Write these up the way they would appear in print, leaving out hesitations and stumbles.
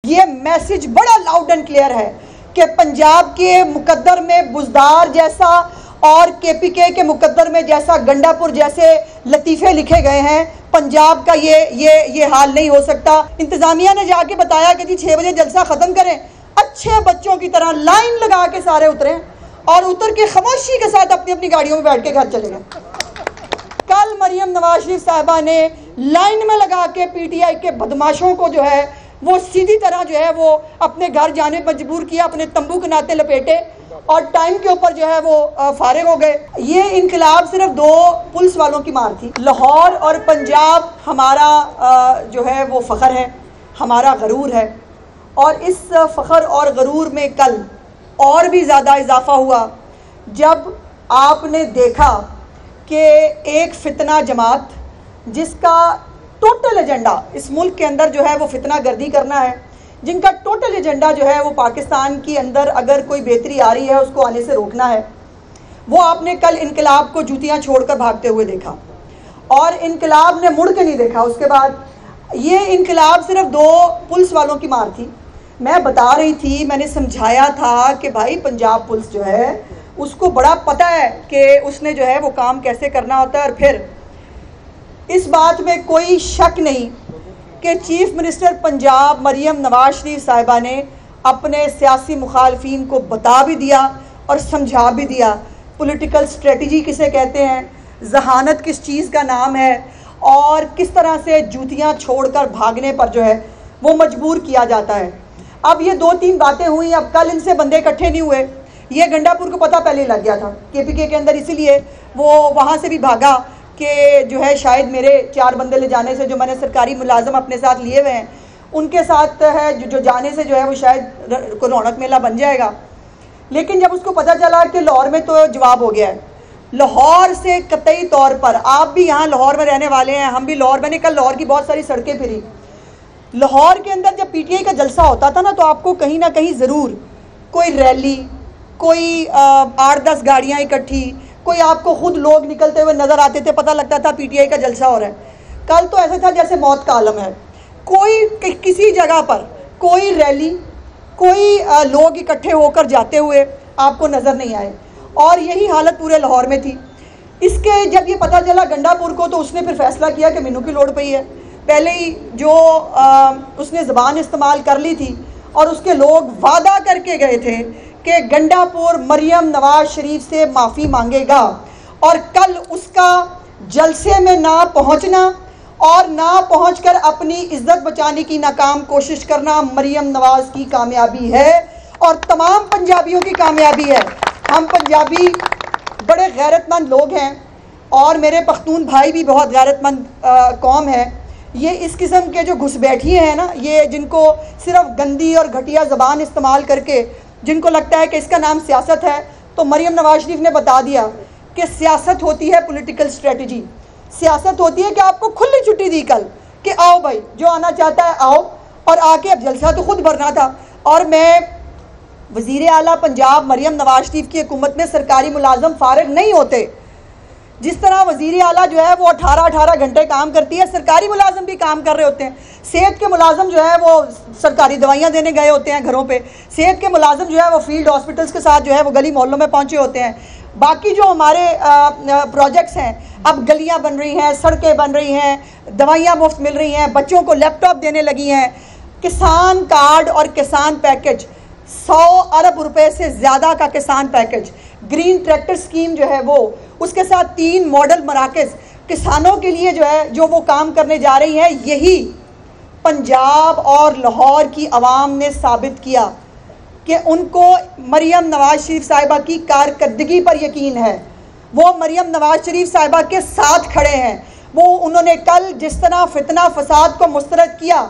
ये मैसेज बड़ा loud and clear है कि पंजाब के मुकद्दर में बुज़दार जैसा और केपीके के मुकद्दर में जैसा गंडापुर जैसे लतीफ़े लिखे गए हैं, पंजाब का ये हाल नहीं हो सकता। इंतज़ामिया ने जाके बताया कि जी 6 बजे जलसा ख़त्म करें, अच्छे बच्चों की तरह लाइन लगा के सारे उतरें और उतर के खामोशी के साथ अपनी अपनी गाड़ियों में बैठ के घर चले गए। कल मरियम नवाज शरीफ साहिबा ने लाइन में लगा के पीटीआई के बदमाशों को जो है वो सीधी तरह जो है वो अपने घर जाने पर मजबूर किया, अपने तंबू के नाते लपेटे और टाइम के ऊपर जो है वो फारिग हो गए। ये इनकलाब सिर्फ 2 पुलिस वालों की मार थी। लाहौर और पंजाब हमारा जो है वो फ़ख्र है, हमारा गरूर है और इस फ़ख्र और गरूर में कल और भी ज़्यादा इजाफा हुआ जब आपने देखा कि एक फितना जमात जिसका टोटल एजेंडा इस मुल्क के अंदर जो है वो फितना गर्दी करना है, जिनका टोटल एजेंडा जो है वो पाकिस्तान के अंदर अगर कोई बेहतरी आ रही है उसको आने से रोकना है, वो आपने कल इनकलाब को जूतियां छोड़कर भागते हुए देखा और इनकलाब ने मुड़ के नहीं देखा। उसके बाद ये इनकलाब सिर्फ 2 पुलिस वालों की मार थी। मैं बता रही थी, मैंने समझाया था कि भाई पंजाब पुलिस जो है उसको बड़ा पता है कि उसने जो है वो काम कैसे करना होता है। और फिर इस बात में कोई शक नहीं कि चीफ मिनिस्टर पंजाब मरियम नवाज शरीफ साहिबा ने अपने सियासी मुखालफीन को बता भी दिया और समझा भी दिया पॉलिटिकल स्ट्रेटजी किसे कहते हैं, जहानत किस चीज़ का नाम है और किस तरह से जूतियां छोड़कर भागने पर जो है वो मजबूर किया जाता है। अब ये 2-3 बातें हुई। अब कल इनसे बंदे इकट्ठे नहीं हुए, ये गंडापुर को पता पहले लग गया था केपीके के अंदर, इसीलिए वो वहाँ से भी भागा कि जो है शायद मेरे 4 बंदे ले जाने से, जो मैंने सरकारी मुलाजम अपने साथ लिए हुए हैं उनके साथ है जो जाने से जो है वो शायद कोई रौनक मेला बन जाएगा। लेकिन जब उसको पता चला कि लाहौर में तो जवाब हो गया है, लाहौर से कतई तौर पर, आप भी यहाँ लाहौर में रहने वाले हैं, हम भी लाहौर, मैंने कल लाहौर की बहुत सारी सड़कें फिरी। लाहौर के अंदर जब पीटीआई का जलसा होता था ना तो आपको कहीं ना कहीं ज़रूर कोई रैली, कोई 8-10 गाड़ियाँ इकट्ठी, कोई आपको खुद लोग निकलते हुए नज़र आते थे, पता लगता था पीटीआई का जलसा हो रहा है। कल तो ऐसा था जैसे मौत का आलम है, कोई किसी जगह पर कोई रैली, कोई लोग इकट्ठे होकर जाते हुए आपको नज़र नहीं आए और यही हालत पूरे लाहौर में थी। इसके जब ये पता चला गंडापुर को तो उसने फिर फैसला किया कि मीनू की लोड़ पई है। पहले ही जो उसने ज़बान इस्तेमाल कर ली थी और उसके लोग वादा करके गए थे कि गंडापुर मरियम नवाज शरीफ से माफ़ी मांगेगा और कल उसका जलसे में ना पहुंचना और ना पहुंचकर अपनी इज्जत बचाने की नाकाम कोशिश करना मरियम नवाज की कामयाबी है और तमाम पंजाबियों की कामयाबी है। हम पंजाबी बड़े गैरतमंद लोग हैं और मेरे पख्तून भाई भी बहुत गैरतमंद कौम है। ये इस किस्म के जो घुसबैठिए हैं ना, ये जिनको सिर्फ गंदी और घटिया ज़बान इस्तेमाल करके जिनको लगता है कि इसका नाम सियासत है, तो मरियम नवाज शरीफ ने बता दिया कि सियासत होती है पॉलिटिकल स्ट्रेटजी। सियासत होती है कि आपको खुली छुट्टी दी कल कि आओ भाई, जो आना चाहता है आओ, और आके अब जलसा तो खुद भरना था। और मैं वज़ीर आला पंजाब मरियम नवाज शरीफ की हुकूमत में सरकारी मुलाजम फारिग नहीं होते। जिस तरह वज़ीर आला जो है वो 18-18 घंटे काम करती है, सरकारी मुलाजम भी काम कर रहे होते हैं। सेहत के मुलाजम जो है वो सरकारी दवाइयाँ देने गए होते हैं घरों पे, सेहत के मुलाजम जो है वो फील्ड हॉस्पिटल्स के साथ जो है वो गली मोहल्लों में पहुँचे होते हैं। बाकी जो हमारे प्रोजेक्ट्स हैं, अब गलियाँ बन रही हैं, सड़कें बन रही हैं, दवाइयाँ मुफ्त मिल रही हैं, बच्चों को लैपटॉप देने लगी हैं, किसान कार्ड और किसान पैकेज, 100 अरब रुपए से ज़्यादा का किसान पैकेज, ग्रीन ट्रैक्टर स्कीम जो है वो, उसके साथ 3 मॉडल मराकज़ किसानों के लिए जो है जो वो काम करने जा रही है। यही पंजाब और लाहौर की आवाम ने साबित किया कि उनको मरियम नवाज शरीफ साहिबा की कारकर्दगी पर यकीन है। वो मरियम नवाज शरीफ साहिबा के साथ खड़े हैं। वो उन्होंने कल जिस तरह फितना फसाद को मुस्तरद किया,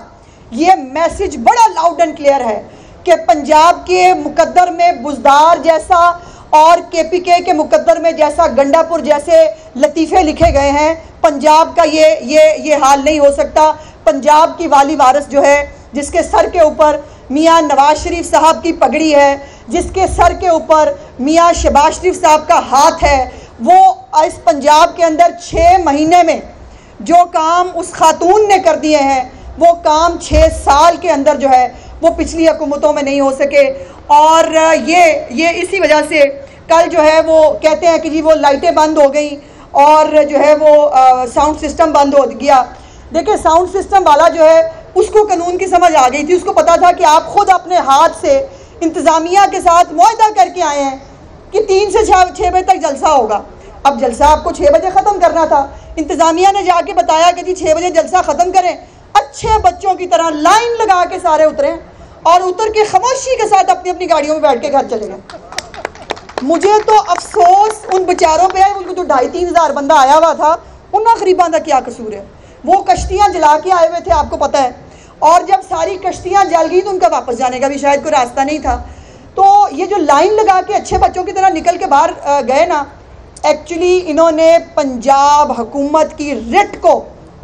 ये मैसेज बड़ा लाउड एंड क्लियर है कि पंजाब के मुकद्दर में बुज़दार जैसा और केपीके के मुकद्दर में जैसा गंडापुर जैसे लतीफ़े लिखे गए हैं, पंजाब का ये हाल नहीं हो सकता। पंजाब की वाली वारिस जो है, जिसके सर के ऊपर मियाँ नवाज शरीफ साहब की पगड़ी है, जिसके सर के ऊपर मियाँ शहबाज शरीफ साहब का हाथ है, वो इस पंजाब के अंदर 6 महीने में जो काम उस खातून ने कर दिए हैं, वो काम 6 साल के अंदर जो है वो पिछली हुकूमतों में नहीं हो सके। और ये इसी वजह से कल जो है वो कहते हैं कि जी वो लाइटें बंद हो गई और जो है वो साउंड सिस्टम बंद हो गया। देखिए, साउंड सिस्टम वाला जो है उसको कानून की समझ आ गई थी, उसको पता था कि आप खुद अपने हाथ से इंतज़ामिया के साथ मुआहदा करके आए हैं कि 3 से 6 बजे तक जलसा होगा। अब जलसा आपको 6 बजे ख़त्म करना था, इंतज़ामिया ने जाके बताया कि जी 6 बजे जलसा ख़त्म करें। अच्छे बच्चों की तरह लाइन लगा के सारे उतरे और उतर के खामोशी के साथ अपनी अपनी गाड़ियों में बैठ के घर चले गए। मुझे तो अफसोस उन बेचारों पे है, उनको तो 2,500-3 हज़ार बंदा आया हुआ था, उन गरीबां का क्या कसूर है? वो कश्तियाँ जला के आए हुए थे, आपको पता है, और जब सारी कश्तियाँ जल गई तो उनका वापस जाने का भी शायद कोई रास्ता नहीं था। तो ये जो लाइन लगा के अच्छे बच्चों की तरह निकल के बाहर गए ना, एक्चुअली इन्होंने पंजाब हुकूमत की रिट को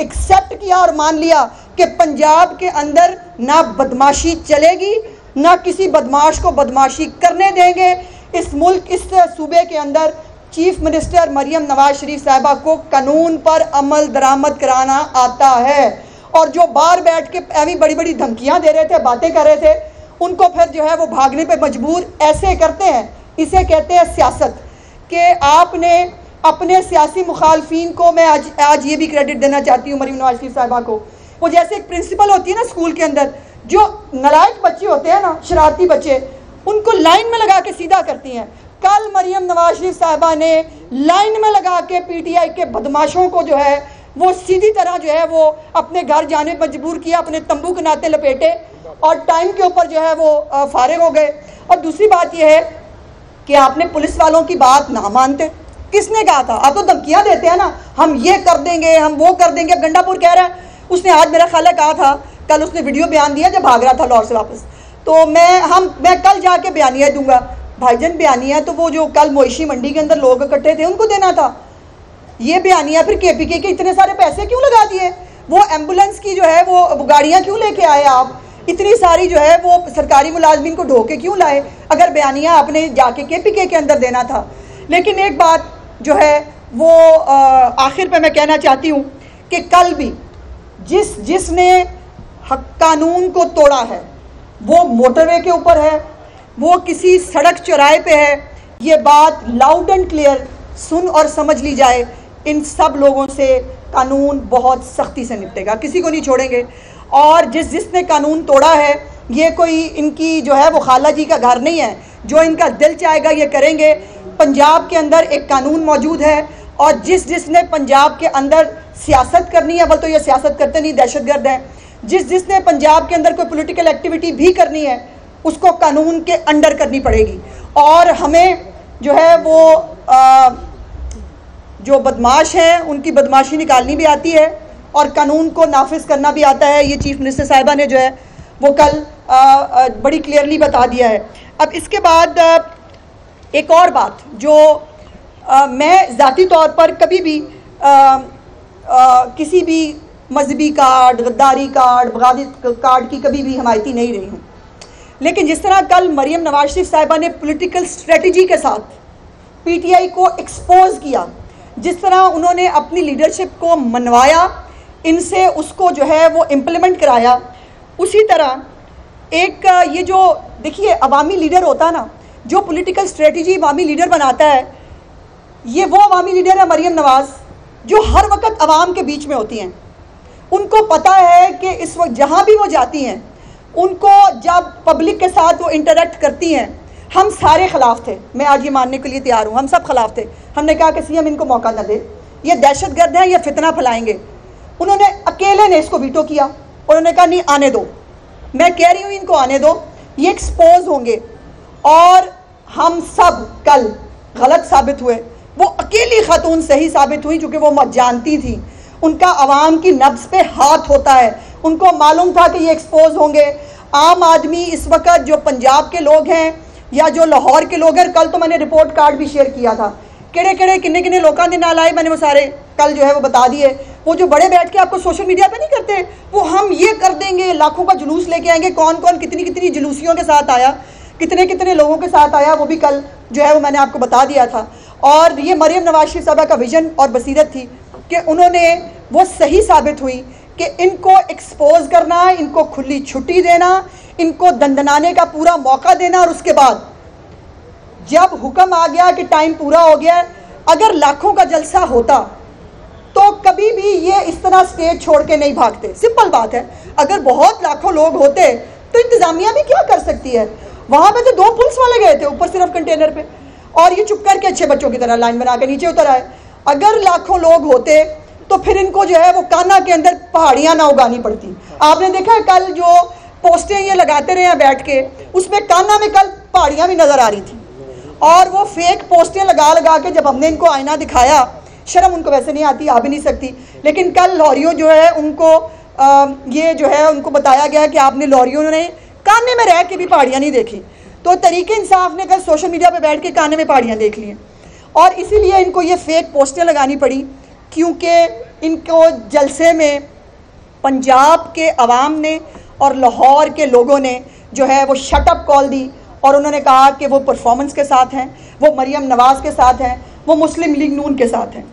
एक्सेप्ट किया और मान लिया कि पंजाब के अंदर ना बदमाशी चलेगी, ना किसी बदमाश को बदमाशी करने देंगे। इस मुल्क, इस सूबे के अंदर चीफ मिनिस्टर मरियम नवाज शरीफ साहिबा को कानून पर अमल दरामद कराना आता है, और जो बाहर बैठ के ऐसी बड़ी बड़ी धमकियां दे रहे थे, बातें कर रहे थे, उनको फिर जो है वो भागने पे मजबूर ऐसे करते हैं। इसे कहते हैं सियासत, कि आपने अपने सियासी मुखालफिन को, मैं आज ये भी क्रेडिट देना चाहती हूँ मरियम नवाज शरीफ साहिबा को, वो जैसे एक प्रिंसिपल होती है ना स्कूल के अंदर, जो नालायक बच्चे होते हैं ना, शरारती बच्चे, उनको लाइन में लगा के सीधा करती हैं। कल मरियम नवाज शरीफ साहिबा ने लाइन में लगा के पीटीआई के बदमाशों को जो है वो सीधी तरह जो है वो अपने घर जाने मजबूर किया, अपने तंबू के नाते लपेटे और टाइम के ऊपर जो है वो फारिग हो गए। और दूसरी बात यह है कि आपने पुलिस वालों की बात ना मानते। किसने कहा था? आप तो धमकियां देते हैं ना, हम ये कर देंगे, हम वो कर देंगे। अब गंडापुर कह रहा है, उसने आज मेरा ख्याल है कहा था, कल उसने वीडियो बयान दिया जब भाग रहा था लाहौर से वापस, तो मैं कल जाके बयानिया दूंगा। भाईजान, बयानिया तो वो जो कल मोइशी मंडी के अंदर लोग इकट्ठे थे उनको देना था। ये बयानिया फिर केपीके के इतने सारे पैसे क्यों लगा दिए? वो एम्बुलेंस की जो है वो गाड़ियाँ क्यों लेके आए आप? इतनी सारी जो है वो सरकारी मुलाजमीन को ढोके क्यों लाए, अगर बयानिया आपने जाके केपीके के अंदर देना था? लेकिन एक बात जो है वो आखिर पे मैं कहना चाहती हूँ कि कल भी जिसने कानून को तोड़ा है, वो मोटरवे के ऊपर है, वो किसी सड़क चौराहे पे है, ये बात लाउड एंड क्लियर सुन और समझ ली जाए। इन सब लोगों से कानून बहुत सख्ती से निपटेगा, किसी को नहीं छोड़ेंगे। और जिसने कानून तोड़ा है, ये कोई इनकी जो है वो खाला जी का घर नहीं है, जो इनका दिल चाहेगा ये करेंगे। पंजाब के अंदर एक कानून मौजूद है, और जिसने पंजाब के अंदर सियासत करनी है, बल तो ये सियासत करते नहीं, दहशतगर्द हैं। जिसने पंजाब के अंदर कोई पॉलिटिकल एक्टिविटी भी करनी है, उसको कानून के अंडर करनी पड़ेगी। और हमें जो है वो जो बदमाश हैं उनकी बदमाशी निकालनी भी आती है, और कानून को नाफिज करना भी आता है। ये चीफ मिनिस्टर साहिबा ने जो है वो कल बड़ी क्लियरली बता दिया है। अब इसके बाद एक और बात जो मैं ज़ाती तौर पर कभी भी किसी भी मजहबी कार्ड, गद्दारी कार्ड, बगावत कार्ड की कभी भी हमायती नहीं रही हूँ, लेकिन जिस तरह कल मरियम नवाज शरीफ साहिबा ने पॉलिटिकल स्ट्रेटजी के साथ पीटीआई को एक्सपोज किया, जिस तरह उन्होंने अपनी लीडरशिप को मनवाया, इनसे उसको जो है वो इम्प्लीमेंट कराया, उसी तरह एक ये जो देखिए अवामी लीडर होता है ना, जो पॉलिटिकल स्ट्रेटजी अवामी लीडर बनाता है, ये वो अवामी लीडर है मरियम नवाज, जो हर वक्त अवाम के बीच में होती हैं। उनको पता है कि इस वक्त जहाँ भी वो जाती हैं, उनको जब पब्लिक के साथ वो इंटरेक्ट करती हैं, हम सारे खिलाफ थे, मैं आज ये मानने के लिए तैयार हूँ, हम सब खिलाफ थे। हमने कहा कि सीएम इनको मौका न दे, ये दहशतगर्द हैं, ये फितना फैलाएंगे। उन्होंने अकेले ने इसको वीटो किया, उन्होंने कहा नहीं आने दो, मैं कह रही हूँ इनको आने दो, ये एक्सपोज होंगे। और हम सब कल गलत साबित हुए, वो अकेली खातून सही साबित हुई, चूँकि वो मत जानती थी, उनका आवाम की नब्ज़ पे हाथ होता है, उनको मालूम था कि ये एक्सपोज होंगे। आम आदमी इस वक्त जो पंजाब के लोग हैं या जो लाहौर के लोग हैं, कल तो मैंने रिपोर्ट कार्ड भी शेयर किया था, किन्ने किन्ने लोगों के नाल आए, मैंने वो सारे कल जो है वो बता दिए। वो जो बड़े बैठ के आपको सोशल मीडिया पे नहीं करते, वो हम ये कर देंगे, लाखों का जुलूस लेके आएंगे, कौन कौन कितनी कितनी जुलूसियों के साथ आया, कितने कितने लोगों के साथ आया, वो भी कल जो है वो मैंने आपको बता दिया था। और ये मरियम नवाज शरीफ साहबा का विजन और बसीरत थी कि उन्होंने वो सही साबित हुई कि इनको एक्सपोज करना, इनको खुली छुट्टी देना, इनको दंदनाने का पूरा मौका देना, और उसके बाद जब हुक्म आ गया कि टाइम पूरा हो गया, अगर लाखों का जलसा होता तो कभी भी ये इस तरह स्टेज छोड़ के नहीं भागते। सिंपल बात है, अगर बहुत लाखों लोग होते तो इंतजामिया भी क्या कर सकती है। वहां पे तो 2 पुलिस वाले गए थे ऊपर सिर्फ कंटेनर पे, और ये चुप करके अच्छे बच्चों की तरह लाइन बना के नीचे उतर आए। अगर लाखों लोग होते तो फिर इनको जो है वो कान्हा के अंदर पहाड़ियां ना उगानी पड़ती। आपने देखा कल जो पोस्टें ये लगाते रहे हैं बैठ के, उसमें कान्हा में कल पहाड़ियां भी नजर आ रही थी, और वो फेक पोस्टें लगा लगा के जब हमने इनको आईना दिखाया, शर्म उनको वैसे नहीं आती, आ भी नहीं सकती, लेकिन कल लॉरियों जो है उनको ये जो है उनको बताया गया कि आपने लॉरियों ने कान्हे में रह के भी पहाड़ियाँ नहीं देखी। तो तरीके इंसाफ ने कल सोशल मीडिया पे बैठ के कान्हे में पहाड़ियाँ देख ली हैं, और इसीलिए इनको ये फेक पोस्टें लगानी पड़ी, क्योंकि इनको जलसे में पंजाब के अवाम ने और लाहौर के लोगों ने जो है वो शटअप कॉल दी, और उन्होंने कहा कि वो परफॉर्मेंस के साथ हैं, वो मरियम नवाज़ के साथ हैं, वो मुस्लिम लीग नून के साथ हैं।